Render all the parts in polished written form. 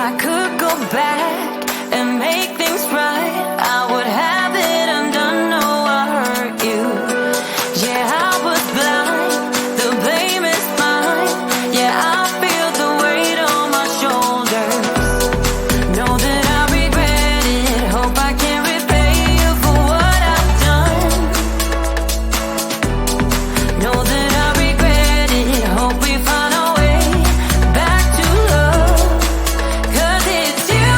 I could go back and make things right, I would have it undone. No, I hurt you. Yeah, I was blind. The blame is mine. Yeah, I feel the weight on my shoulders. Know that I regret it. Hope I can repay you for what I've done. Know that I regret it. Hope we find our way back to love. 'Cause it's you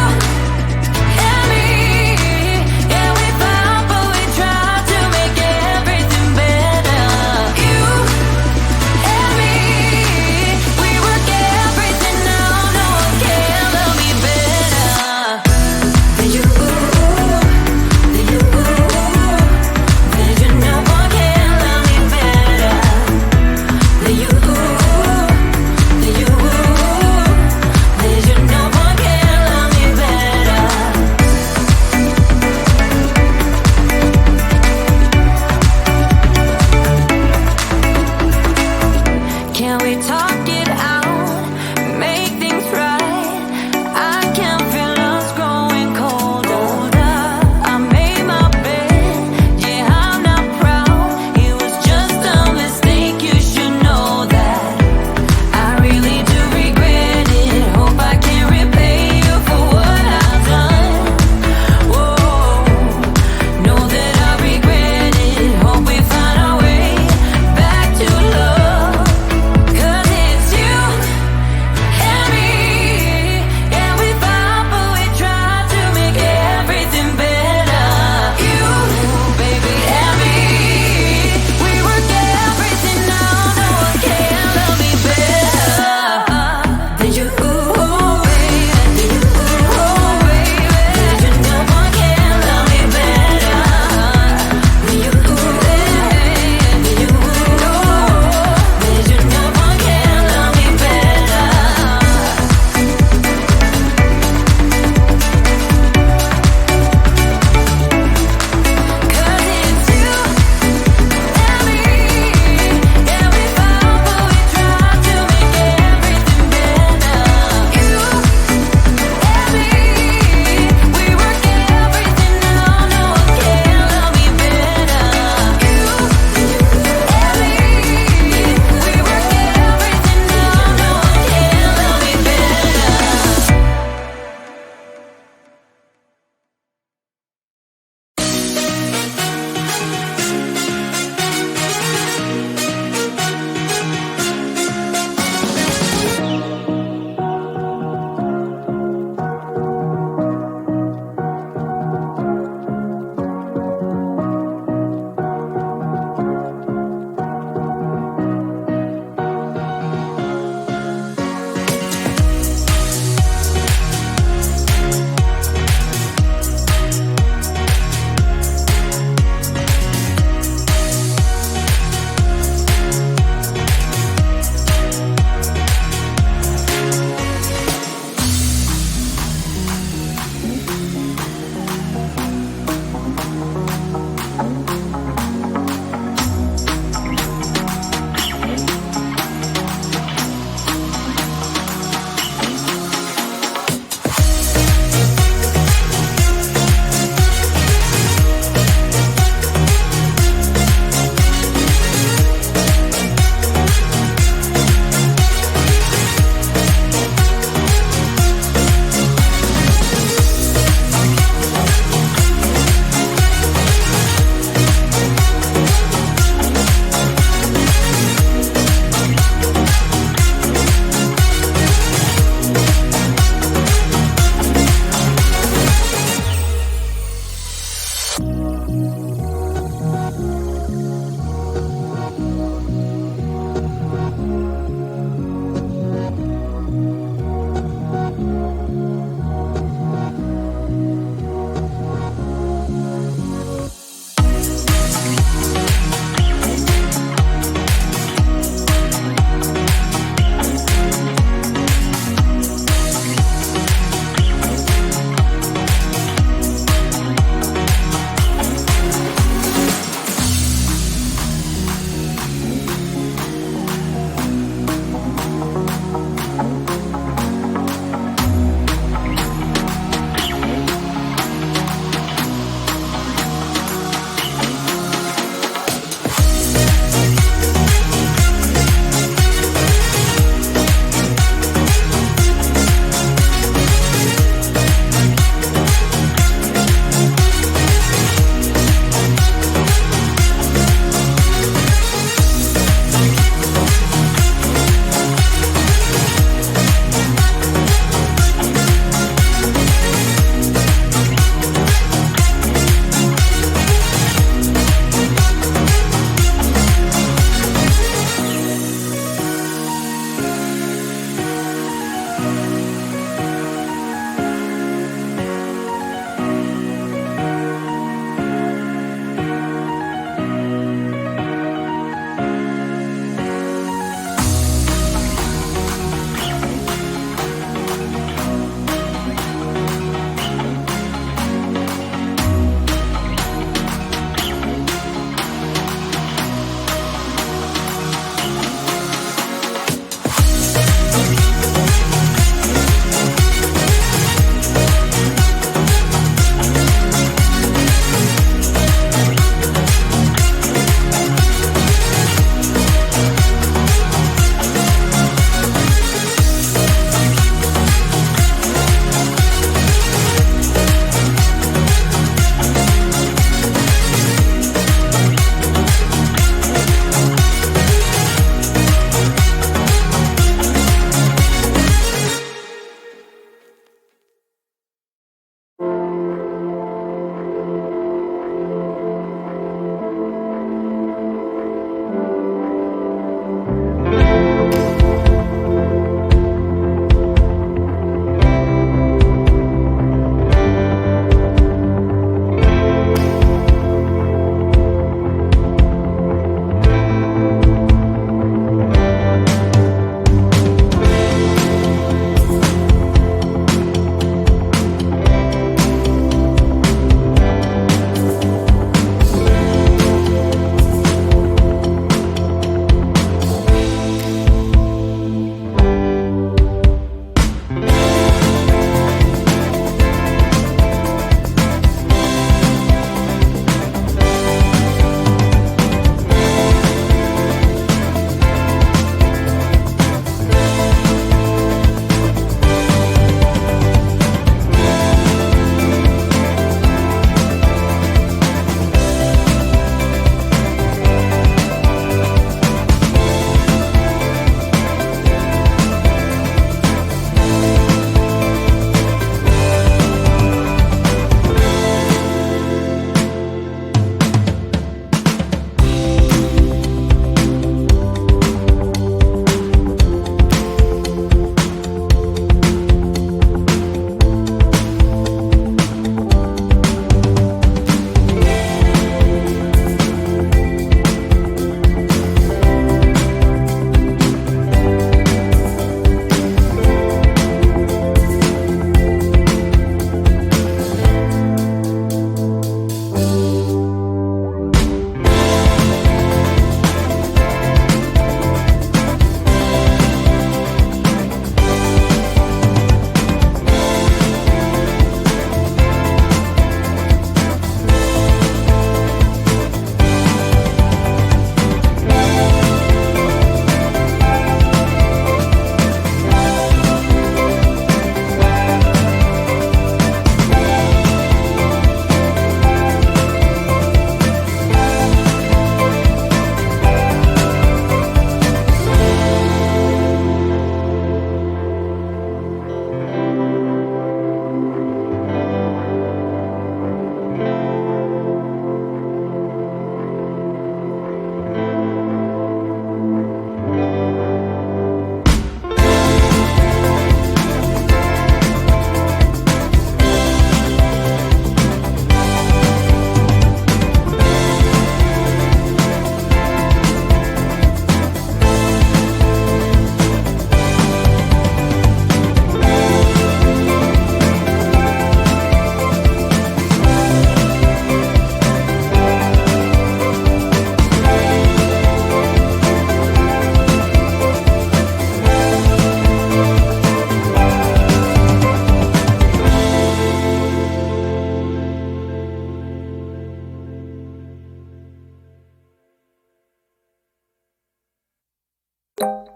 Want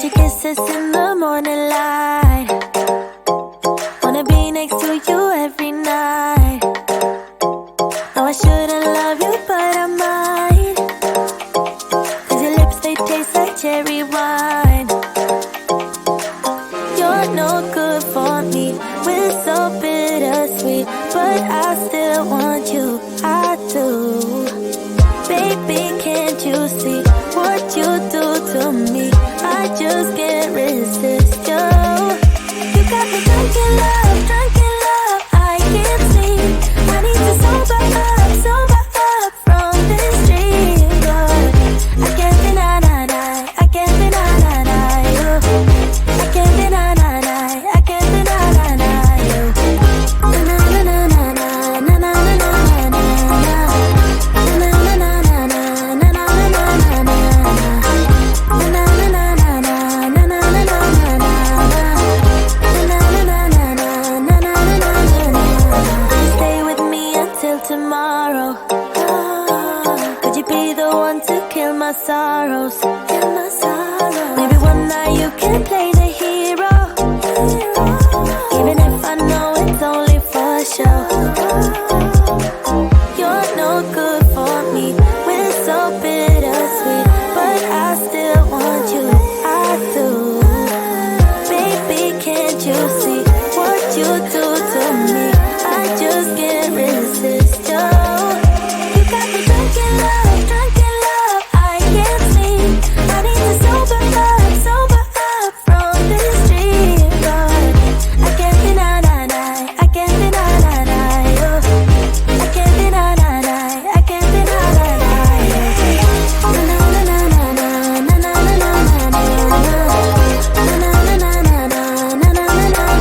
your kisses in the morning light. Wanna be next to you every night. No, I shouldn't love you, but I might. 'Cause your lips, they taste like cherry wine. You're no good for me, we're so bittersweet, but I still want you, I do. Baby, can't you see what you do to me? I just can't resist you. You got me drunk in love, I can't sleep. I need to sober up from this dream, but I can't deny you. I can't deny you. I can't deny you. Na na na na na na na na na na. Na na na na na na na na na. Stay with me until tomorrow. Could you be the one to kill my sorrows? Maybe one night you can play the hero, even if I know it's only for show. You're no good for me, we're so bittersweet, but I still want you, I do. Baby, can't you see what you do to me? I just can't resist you. You got me drunk in love, I can't sleep. I need to sober up from this dream, but I can't deny you. I can't deny you. I can't deny you. Na na na na na na na na na na. Na na na na na na na na na na.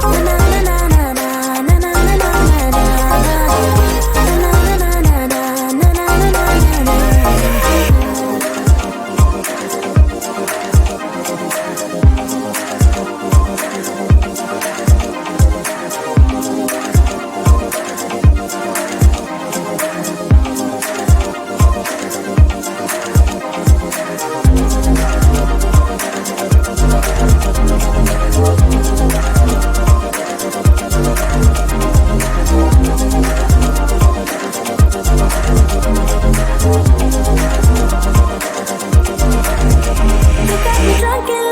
Na na na na na na na na na na. Na na na na na na na na na. You got me drunk in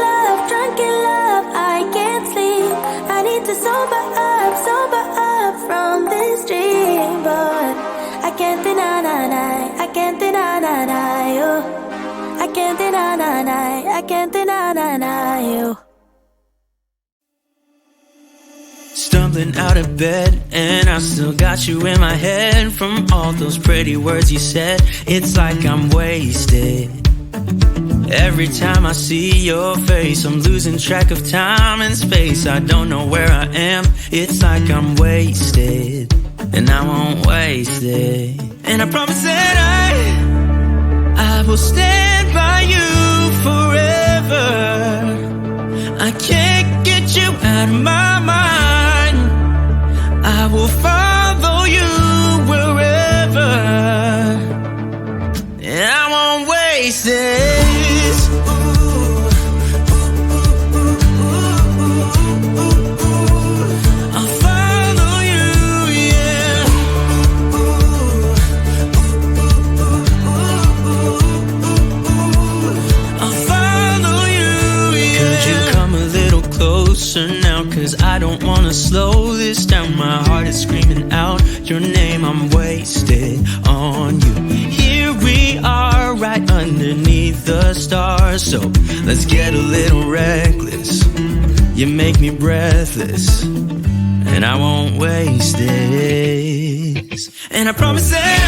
love, I can't sleep. I need to sober up from this dream, but I can't deny you. I can't deny you. Stumbling out of bed, and I still got you in my head. From all those pretty words you said, it's like I'm wasted. Every time I see your face, I'm losing track of time and space. I don't know where I am, it's like I'm wasted, and I won't waste it. And I promise that I will stand by you forever. I can't get you out of my mind. I will follow you wherever, and I won't waste this. I'll follow you, yeah. I'll follow you, yeah. Could you come a little closer now? 'Cause I don't wanna slow this down. My heart is screaming out your name. I'm wasted on you. Here we are, right underneath the stars. So let's get a little reckless. You make me breathless, and I won't waste this. And I promise that